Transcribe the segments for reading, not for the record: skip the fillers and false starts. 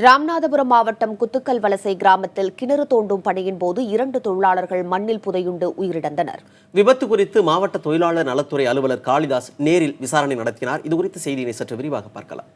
ராமநாதபுரம் மாவட்டம் குத்துக்கல் வலசை கிராமத்தில் கிணறு தோண்டும் பணியின் போது 2 தொழிலாளர்கள் மண்ணில் புதையுண்டு உயிரிழந்தனர். விபத்து குறித்து மாவட்ட தொழிலாளர் நலத்துறை அலுவலர் காளிதாஸ் நேரில் விசாரணை நடத்தினார். இதுகுறித்த செய்தியினை சற்று விரிவாக பார்க்கலாம்.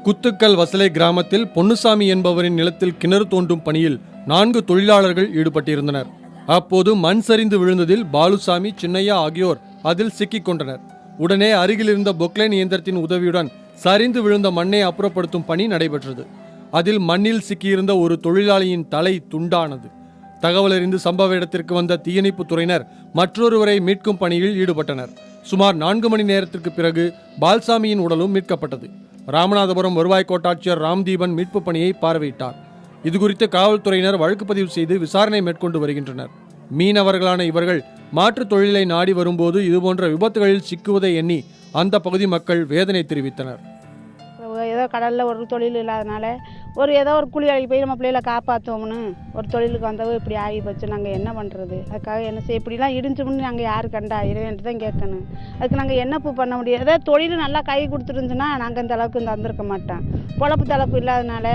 குத்துக்கல் வசலை கிராமத்தில் பொன்னுசாமி என்பவரின் நிலத்தில் கிணறு தோண்டும் பணியில் 4 தொழிலாளர்கள் ஈடுபட்டிருந்தனர். அப்போது மண் சரிந்து விழுந்ததில் பாலுசாமி, சின்னையா ஆகியோர் அதில் சிக்கிக் கொண்டனர். உடனே அருகில் இருந்த பொக்லைன் இயந்திரத்தின் உதவியுடன் சரிந்து விழுந்த மண்ணை அப்புறப்படுத்தும் பணி நடைபெற்றது. அதில் மண்ணில் சிக்கியிருந்த ஒரு தொழிலாளியின் தலை துண்டானது. தகவல் அறிந்து சம்பவ இடத்திற்கு வந்த தீயணைப்பு துறையினர் மற்றொருவரை மீட்கும் பணியில் ஈடுபட்டனர். சுமார் 4 மணி நேரத்திற்கு பிறகு பால்சாமியின் உடலும் மீட்கப்பட்டது. ராமநாதபுரம் வருவாய் கோட்டாட்சியர் ராம்தீபன் மீட்பு பணியை பார்வையிட்டார். இதுகுறித்து காவல்துறையினர் வழக்கு பதிவு செய்து விசாரணை மேற்கொண்டு வருகின்றனர். மீனவர்களான இவர்கள் மாற்றுத் தொழிலை நாடி வரும்போது இதுபோன்ற விபத்துகளில் சிக்குவதை எண்ணி அந்த பகுதி மக்கள் வேதனை தெரிவித்தனர். ஏதோ கடலில் ஒரு தொழில் இல்லாதனால ஏதோ ஒரு கூலி வேலைக்கு போய் நம்ம பிள்ளைகளை காப்பாற்றுவோம்னு ஒரு தொழிலுக்கு வந்தவோ இப்படி ஆகி போச்சு. நாங்கள் என்ன பண்ணுறது? அதுக்காக என்ன செய்ய? இப்படிலாம் இடிஞ்சோம்னு நாங்கள் யார் கண்டா இறைவன்ட்டு தான் கேட்கணும். அதுக்கு நாங்கள் என்ன பண்ண முடியும்? ஏதாவது தொழில் நல்லா கை கொடுத்துருந்துச்சுன்னா நாங்கள் இந்த அளவுக்கு வந்திருக்க மாட்டோம். பொழப்பு தளப்பு இல்லாதனால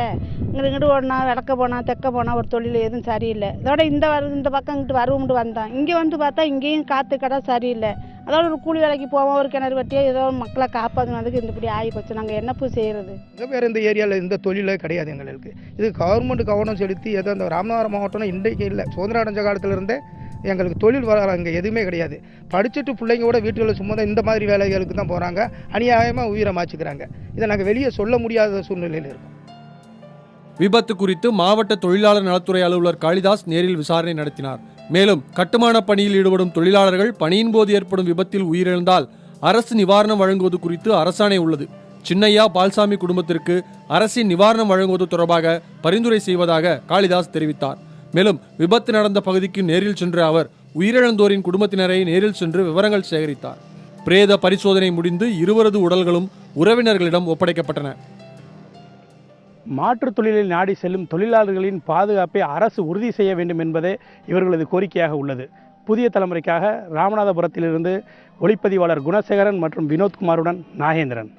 இங்கிட்டு ஓடனா விளக்க போனால் தெக்க போனால் ஒரு தொழில் எதுவும் சரியில்லை. இதோட இந்த பக்கம் இங்கிட்டு வருவோம்ட்டு வந்தோம். இங்கே வந்து பார்த்தா இங்கேயும் காற்று கடை சரியில்லை. அதோட ஒரு கூலி வேலைக்கு போவோம், ஒரு கிணறு வெட்டியோ ஏதோ மக்களை காப்பாற்றுனதுக்கு இப்படி ஆகி போச்சு. நாங்கள் என்ன செய்யறது? வேறு இந்த ஏரியாவில் இந்த தொழிலே கிடையாது எங்களுக்கு. இது கவர்மெண்ட் கவனம் செலுத்தி ஏதோ இந்த ராமநாதபுரம் மாவட்டம்னா இன்றைக்கு இல்லை, சுதந்திரம் அடைஞ்ச காலத்திலிருந்தே எங்களுக்கு தொழில் வர இங்கே எதுவுமே கிடையாது. படிச்சுட்டு பிள்ளைங்களோட வீட்டுகளில் சும்மா தான் இந்த மாதிரி வேலைகளுக்கு தான் போகிறாங்க. அநியாயமாக உயிரை மாச்சிக்கிறாங்க. இதை நாங்கள் வெளியே சொல்ல முடியாத சூழ்நிலையில் இருக்கோம். விபத்து குறித்து மாவட்ட தொழிலாளர் நலத்துறை அலுவலர் காளிதாஸ் நேரில் விசாரணை நடத்தினார். மேலும் கட்டுமான பணியில் ஈடுபடும் தொழிலாளர்கள் பணியின் போது ஏற்படும் விபத்தில் உயிரிழந்தால் அரசு நிவாரணம் வழங்குவது குறித்து அரசாணை உள்ளது. சின்னையா, பால்சாமி குடும்பத்திற்கு அரசின் நிவாரணம் வழங்குவது தொடர்பாக பரிந்துரை செய்வதாக காளிதாஸ் தெரிவித்தார். மேலும் விபத்து நடந்த பகுதிக்கு நேரில் சென்ற அவர் உயிரிழந்தோரின் குடும்பத்தினரை நேரில் சென்று விவரங்கள் சேகரித்தார். பிரேத பரிசோதனை முடிந்து இருவரது உடல்களும் உறவினர்களிடம் ஒப்படைக்கப்பட்டன. மாற்றுத் தொழிலில் நாடி செல்லும் தொழிலாளர்களின் பாதுகாப்பை அரசு உறுதி செய்ய வேண்டும் என்பதே இவர்களது கோரிக்கையாக உள்ளது. புதிய தலைமுறைக்காக ராமநாதபுரத்திலிருந்து ஒளிப்பதிவாளர் குணசேகரன் மற்றும் வினோத்குமாருடன் நாகேந்திரன்.